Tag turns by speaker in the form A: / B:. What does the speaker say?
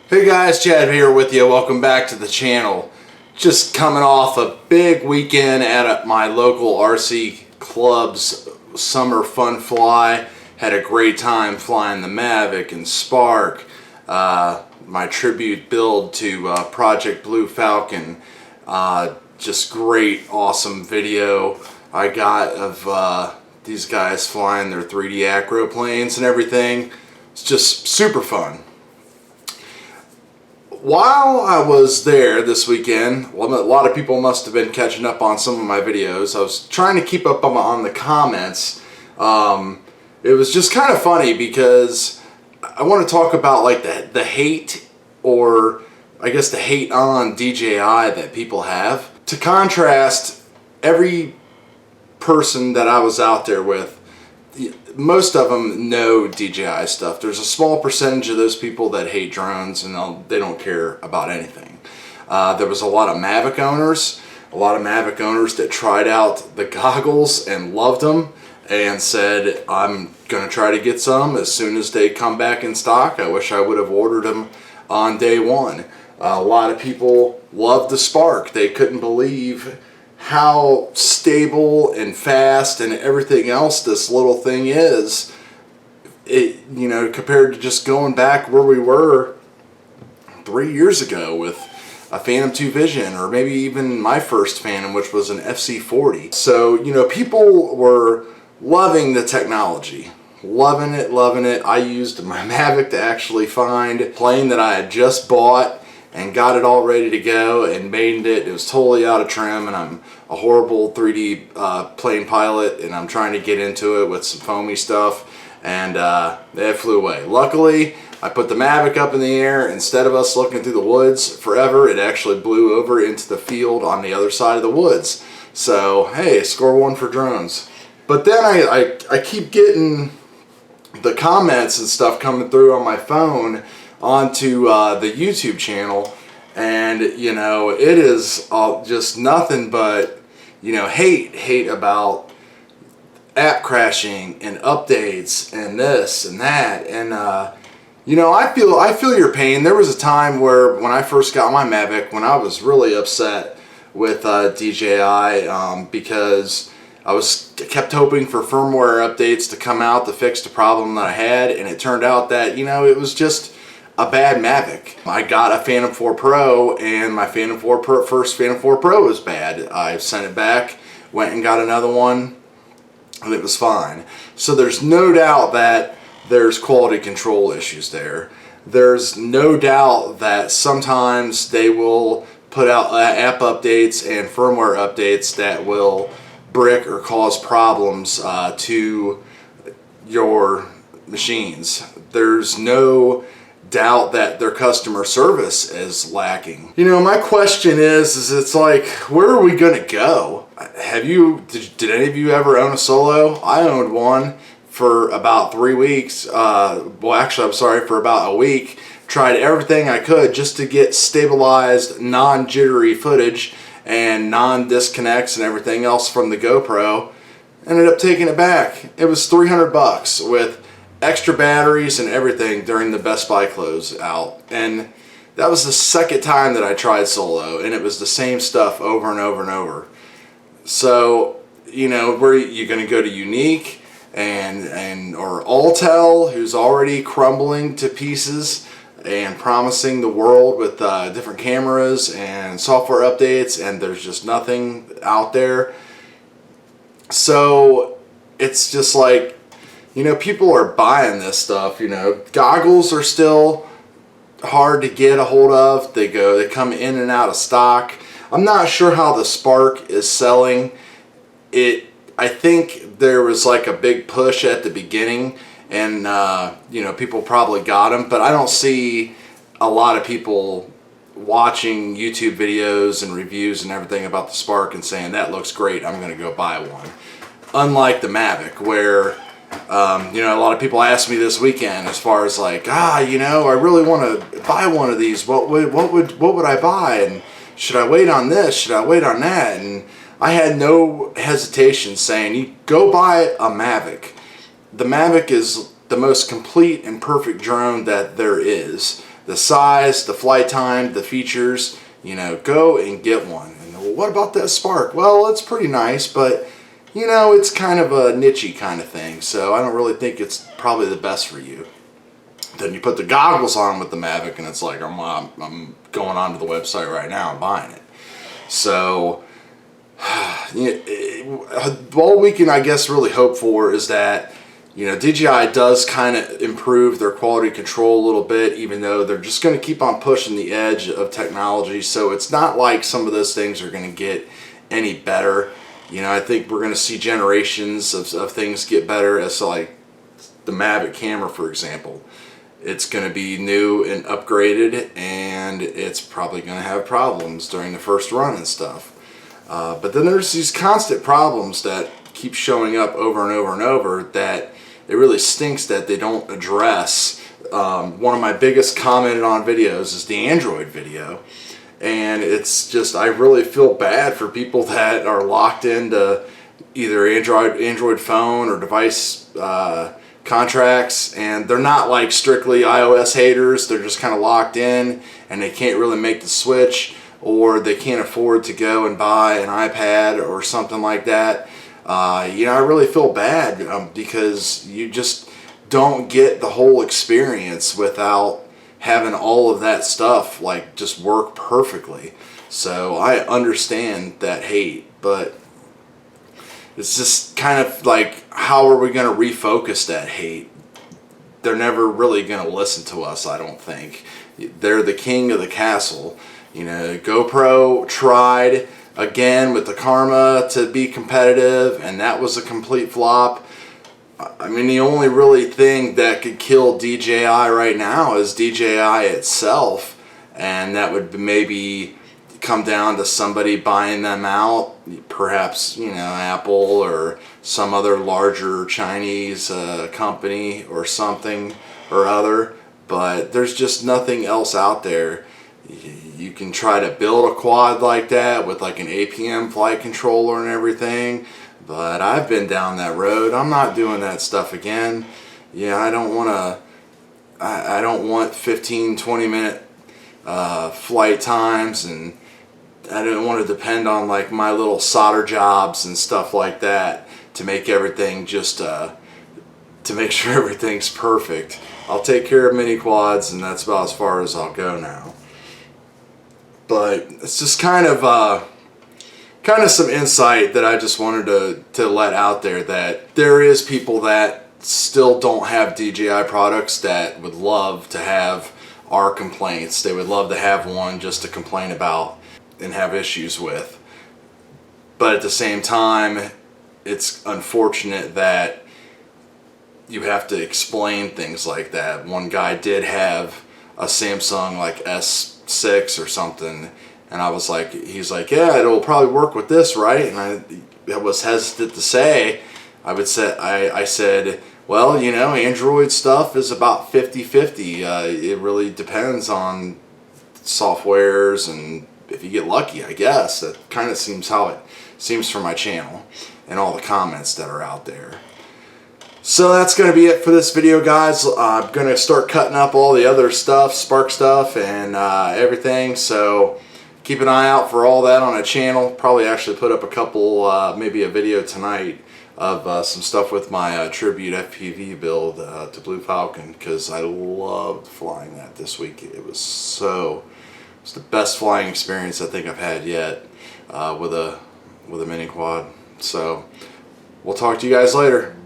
A: Hey guys, Chad here with you. Welcome back to the channel. Just coming off a big weekend at my local RC club's summer fun fly. Had a great time flying the Mavic and Spark. My tribute build to Project Blue Falcon. Just great, awesome video I got of these guys flying their 3D acro planes and everything. It's just super fun. While I was there this weekend, well, a lot of people must have been catching up on some of my videos. I was trying to keep up on the comments. It was just kind of funny because I want to talk about like the hate, or I guess the hate on DJI that people have. To contrast, every person that I was out there with, most of them know DJI stuff. There's a small percentage of those people that hate drones and they don't care about anything. There was a lot of Mavic owners, that tried out the goggles and loved them and said, I'm gonna try to get some as soon as they come back in stock. I wish I would have ordered them on day one. A lot of people loved the Spark. They couldn't believe how stable and fast and everything else this little thing is. You know, compared to just going back where we were 3 years ago with a Phantom 2 Vision, or maybe even my first Phantom, which was an FC40. So, you know, people were loving the technology. Loving it. I used my Mavic to actually find a plane that I had just bought and got it all ready to go and made it. It was totally out of trim, and I'm a horrible 3D plane pilot, and I'm trying to get into it with some foamy stuff, and it flew away. Luckily, I put the Mavic up in the air. Instead of us looking through the woods forever, it actually blew over into the field on the other side of the woods. So, hey, score one for drones. But then I keep getting the comments and stuff coming through on my phone onto the YouTube channel, and you know, it is just nothing but, you know, hate about app crashing and updates and this and that. And you know, I feel your pain. There was a time where when I first got my Mavic, when I was really upset with DJI because I kept hoping for firmware updates to come out to fix the problem that I had, and it turned out that, you know, it was just a bad Mavic. I got a Phantom 4 Pro, and my first Phantom 4 Pro was bad. I sent it back, went and got another one, and it was fine. So there's no doubt that there's quality control issues there. There's no doubt that sometimes they will put out app updates and firmware updates that will brick or cause problems to your machines. There's no doubt that their customer service is lacking. You know, my question is it's like, where are we gonna go? Did any of you ever own a Solo? I owned one for about 3 weeks. Well, actually, I'm sorry, for about a week. Tried everything I could just to get stabilized, non-jittery footage and non-disconnects and everything else from the GoPro. Ended up taking it back. It was $300 with extra batteries and everything during the Best Buy close out. And that was the second time that I tried Solo, and it was the same stuff over and over and over. So, you know, where you're going to go to Unique or Autel, who's already crumbling to pieces and promising the world with different cameras and software updates, and there's just nothing out there. So it's just like, you know, people are buying this stuff. You know, goggles are still hard to get a hold of. They come in and out of stock. I'm not sure how the Spark is selling. I think there was like a big push at the beginning, and you know, people probably got them, but I don't see a lot of people watching YouTube videos and reviews and everything about the Spark and saying that looks great, I'm gonna go buy one. Unlike the Mavic, where you know, a lot of people asked me this weekend as far as like, you know, I really want to buy one of these. What would I buy? And should I wait on this? Should I wait on that? And I had no hesitation saying, you go buy a Mavic. The Mavic is the most complete and perfect drone that there is. the size, the flight time, the features, you know, go and get one. And well, what about that Spark? Well, it's pretty nice, but you know, it's kind of a niche-y kind of thing, so I don't really think it's probably the best for you. Then you put the goggles on with the Mavic, and it's like, I'm going onto the website right now and buying it. So all we can, I guess, really hope for is that, you know, DJI does kind of improve their quality control a little bit, even though they're just going to keep on pushing the edge of technology. So it's not like some of those things are going to get any better. You know, I think we're going to see generations of things get better, as like the Mavic camera, for example. It's going to be new and upgraded, and it's probably going to have problems during the first run and stuff. But then there's these constant problems that keep showing up over and over and over that it really stinks that they don't address. One of my biggest commented on videos is the Android video. And it's just, I really feel bad for people that are locked into either Android phone or device contracts, and they're not like strictly iOS haters. They're just kind of locked in and they can't really make the switch, or they can't afford to go and buy an iPad or something like that. You know, I really feel bad because you just don't get the whole experience without having all of that stuff like just work perfectly. So I understand that hate, but it's just kind of like, how are we going to refocus that hate? They're never really going to listen to us, I don't think. They're the king of the castle. You know, GoPro tried again with the Karma to be competitive, and that was a complete flop. I mean, the only really thing that could kill DJI right now is DJI itself, and that would maybe come down to somebody buying them out, perhaps, you know, Apple or some other larger Chinese company or something or other. But there's just nothing else out there. You can try to build a quad like that with like an APM flight controller and everything, but I've been down that road. I'm not doing that stuff again. Yeah, I don't want 15-20 minute flight times, and I don't want to depend on like my little solder jobs and stuff like that to make everything just to make sure everything's perfect. I'll take care of mini quads, and that's about as far as I'll go now. But it's just kind of some insight that I just wanted to let out there, that there is people that still don't have DJI products that would love to have our complaints. They would love to have one just to complain about and have issues with. But at the same time, it's unfortunate that you have to explain things like that. One guy did have a Samsung like S6 or something, and I was like, he's like, yeah, it'll probably work with this, right? And I was hesitant to say. I said, well, you know, Android stuff is about 50-50. It really depends on softwares, and if you get lucky, I guess. That kind of seems how it seems for my channel and all the comments that are out there. So that's going to be it for this video, guys. I'm going to start cutting up all the other stuff, Spark stuff and everything. So keep an eye out for all that on a channel. Probably actually put up a couple, maybe a video tonight of some stuff with my Tribute FPV build to Blue Falcon, because I loved flying that this week. It was the best flying experience I think I've had yet with a mini quad. So we'll talk to you guys later.